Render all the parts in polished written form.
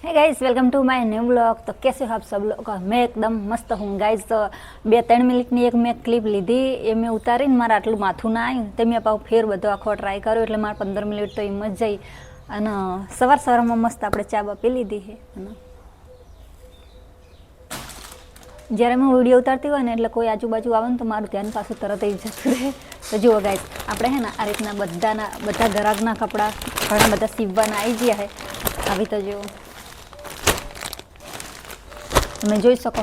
Hey guys, welcome to my new blog. तो कैसे हो आप सब लोग? मैं एकदम मस्त हूँ गाइस। तो 2-3 મિનિટની એક મેં ક્લિપ લીધી, એ મેં ઉતારીને મારે આટલું માથું ના આવ્યું તે મેં પાછું ફેર બધો આખો ટ્રાય કર્યો, એટલે મારે 15 મિનિટ તો એમ જ જઈ. અને સવારમાં મસ્ત આપણે ચા બા પી લીધી છે. અને જ્યારે હું વિડીયો ઉતારતી હોય ને એટલે કોઈ આજુબાજુ આવે ને તો મારું ધ્યાન પાછું તરત જ જતું રહે. તો જુઓ ગાઈસ, આપણે હે ને આ રીતના બધા ગ્રાહકના કપડાં ઘણા બધા સીવવાના આવી ગયા છે. આવી તો જુઓ, તમે જોઈ શકો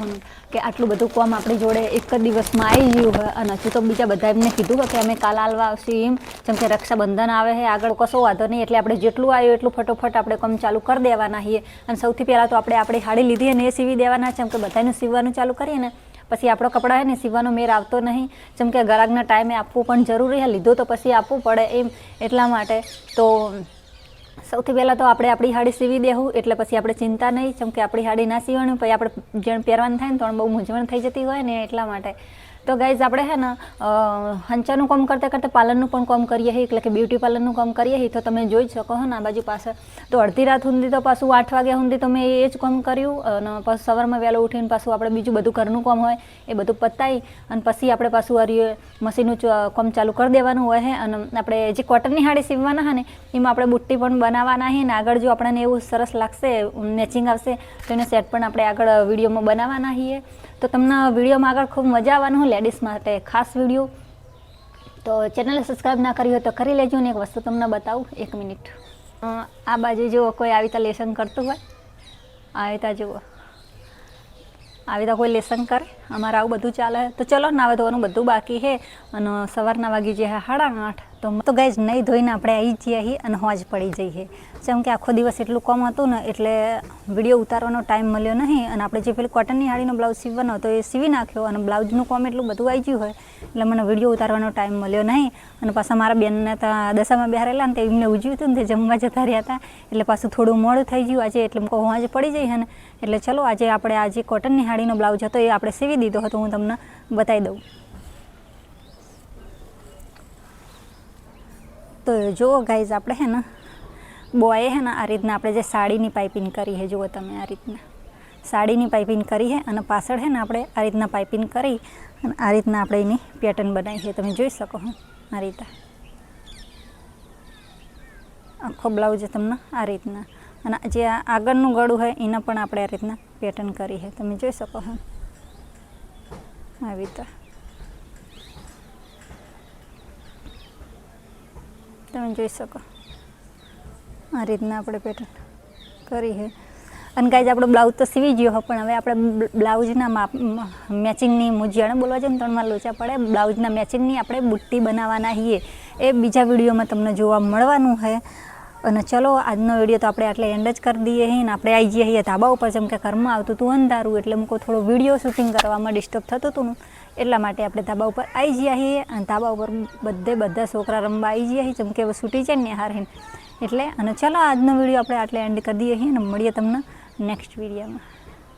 કે આટલું બધું કામ આપણી જોડે એક જ દિવસમાં આવી ગયું હોય. અને હજુ તો બીજા બધા એમને કીધું કે અમે કાલ આલવા આવશું એમ, જેમ કે રક્ષાબંધન આવે છે આગળ, કશો વાંધો નહીં. એટલે આપણે જેટલું આવ્યું એટલું ફટોફટ આપણે કામ ચાલુ કરી દેવાના છીએ. અને સૌથી પહેલાં તો આપણે આપણી સાડી લીધી અને એ સીવી દેવાના છે, જેમ કે બધાનું સીવવાનું ચાલુ કરીએ ને પછી આપણો કપડાં છે ને સીવવાનો મેર આવતો નહીં. જેમ કે ગ્રાહકના ટાઈમે આપવું પણ જરૂરી છે, લીધો તો પછી આપવું પડે એમ, એટલા માટે. તો સૌથી પહેલાં તો આપણે આપણી સાડી સીવી દેવું, એટલે પછી આપણે ચિંતા નહીં. જેમ કે આપણી સાડી ના સીવવાની પછી આપણે જેને પહેરવાનું થાય ને તો બહુ મૂંઝવણ થઈ જતી હોય ને, એટલા માટે. તો ગાઈઝ, આપણે છે ને હંચાનું કામ કરતાં કરતાં પાર્લરનું પણ કામ કરીએ છીએ, એટલે કે બ્યુટી પાર્લરનું કામ કરીએ છીએ. તો તમે જોઈ શકો છો ને આ બાજુ પાસે તો અડધી રાત સુધી તો પાછું 8 વાગ્યા સુધી તો મેં એ જ કામ કર્યું. અને પાછું સવારમાં વહેલો ઉઠીને પાછું આપણે બીજું બધું ઘરનું કામ હોય એ બધું પતાવી અને પછી આપણે પાછું મશીનનું કામ ચાલુ કરી દેવાનું હોય છે. અને આપણે જે કોટનની સાડી સીવવાના છે ને એમાં આપણે બુટ્ટી પણ બનાવવાના છે. ને આગળ જો આપણને એવું સરસ લાગશે, મેચિંગ આવશે તો એને સેટ પણ આપણે આગળ વિડીયોમાં બનાવવાના છીએ. તો તમને વિડીયોમાં આગળ ખૂબ મજા આવવાનું હોય, લેડીઝ માટે ખાસ વિડીયો. તો ચેનલ સબસ્ક્રાઈબ ના કરી હોય તો કરી લેજો. ને એક વસ્તુ તમને બતાવું, 1 મિનિટ. આ બાજુ જુઓ, કોઈ આવી રીતે લેસન કરતું હોય, આવી રીતે જુઓ, આવી રીતે કોઈ લેસન કરે. અમારે આવું બધું ચાલે. તો ચલો, નાવા ધોવાનું બધું બાકી છે. અને સવારના વાગી જે 8:30 તો ગાઈઝ નહીં ધોઈને આપણે આવી જઈએ અને હોજ પડી જઈએ. જેમ કે આખો દિવસ એટલું કામ હતું ને એટલે વિડીયો ઉતારવાનો ટાઈમ મળ્યો નહીં. અને આપણે જે પેલી કોટનની સાડીનો બ્લાઉઝ સીવવાનો હતો એ સીવી નાખ્યો, અને બ્લાઉઝનું કામ એટલું બધું આવી ગયું હોય એટલે મને વિડીયો ઉતારવાનો ટાઈમ મળ્યો નહીં. અને પાછા મારા બેનને દશામાં બેહારેલા ને તે એમને ઉજવ્યું હતું ને તે જમવા જતા રહ્યા હતા, એટલે પાછું થોડું મોડું થઈ ગયું આજે. એટલે કહું હોજ પડી જઈએ ને એટલે ચલો આજે આપણે આ જે કોટનની સાડીનો બ્લાઉઝ હતો એ આપણે સીવી દીધો હતો. હું તમને બતાવી દઉં. તો જુઓ ગાઈઝ, આપણે છે ને બોયે છે ને આ રીતના આપણે જે સાડીની પાઇપિંગ કરી છે, જુઓ તમે આ રીતના સાડીની પાઇપિંગ કરી છે. અને પાછળ છે ને આપણે આ રીતના પાઇપિંગ કરી અને આ રીતના આપણે એની પેટર્ન બનાવી છે. તમે જોઈ શકો છો આ રીતે આખો બ્લાઉઝ તમને આ રીતના. અને જે આગળનું ગળું હોય એના પણ આપણે આ રીતના પેટર્ન કરી છે. તમે જોઈ શકો છો આવી રીતે. તમે જોઈ શકો આ રીતના આપણે પેટર્ન કરી છે. અને ગાઈઝ, આપણો બ્લાઉઝ તો સીવી ગયો હોય, પણ હવે આપણે બ્લાઉઝના મેચિંગની મુજિયાને બોલવા જઈએ ને ત્રણમાં લોચા પડે. બ્લાઉઝના મેચિંગની આપણે બુટ્ટી બનાવવાના છીએ, એ બીજા વિડીયોમાં તમને જોવા મળવાનું છે. અને ચલો, આજનો વિડીયો તો આપણે આટલે એન્ડ જ કરી દઈએ છીએ. ને આપણે આવી જઈએ છીએ ધાબા ઉપર, જેમ કે ઘરમાં આવતું હતું અંધારું એટલે મૂકો થોડો વિડીયો શૂટિંગ કરવામાં ડિસ્ટર્બ થતું હતું ને એટલા માટે આપણે ધાબા ઉપર આવી ગયા છીએ. અને ધાબા ઉપર બધા છોકરા રમવા આવી ગયા છીએ, જેમ કે હવે છૂટી જાય ને હારીને એટલે. અને ચલો, આજનો વિડીયો આપણે આટલે એન્ડ કરી દઈએ છીએ અને મળીએ તમને નેક્સ્ટ વિડીયોમાં.